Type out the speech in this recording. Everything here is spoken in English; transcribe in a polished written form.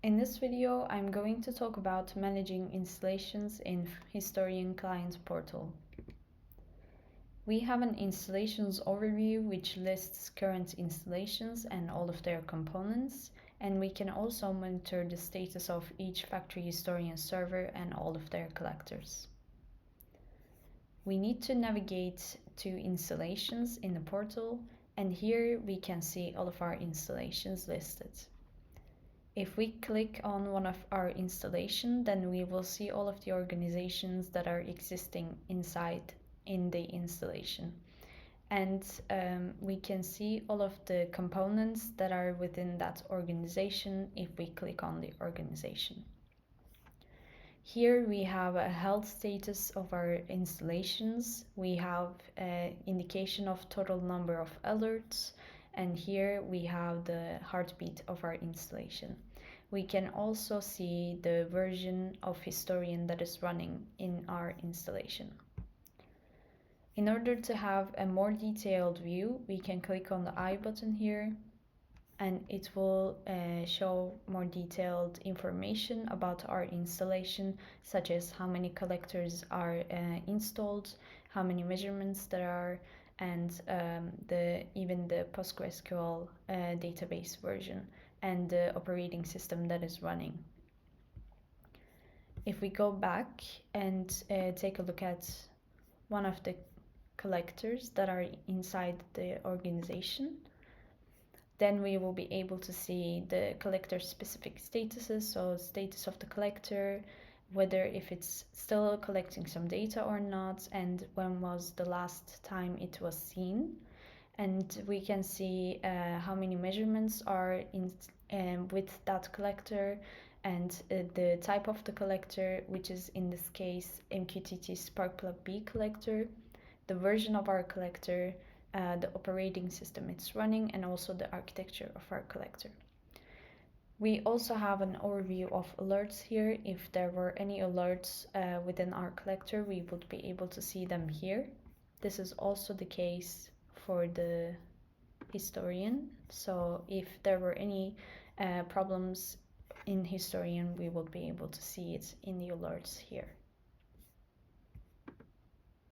In this video, I'm going to talk about managing installations in Historian Client Portal. We have an installations overview which lists current installations and all of their components, and we can also monitor the status of each Factry Historian server and all of their collectors. We need to navigate to installations in the portal, and here we can see all of our installations listed. If we click on one of our installation, then we will see all of the organizations that are existing inside in the installation. And we can see all of the components that are within that organization if we click on the organization. Here we have a health status of our installations. We have an indication of total number of alerts, and here we have the heartbeat of our installation. We can also see the version of Historian that is running in our installation. In order to have a more detailed view, we can click on the I button here, and it will show more detailed information about our installation, such as how many collectors are installed, how many measurements there are, and even the PostgreSQL database version and the operating system that is running. If we go back and take a look at one of the collectors that are inside the organization, then we will be able to see the collector specific statuses, so status of the collector, whether if it's still collecting some data or not, and when was the last time it was seen. And we can see how many measurements are with that collector, and the type of the collector, which is in this case MQTT Sparkplug B collector, the version of our collector, the operating system it's running, and also the architecture of our collector. We also have an overview of alerts here. If there were any alerts within our collector, we would be able to see them here. This is also the case for the Historian. So if there were any problems in Historian, we would be able to see it in the alerts here.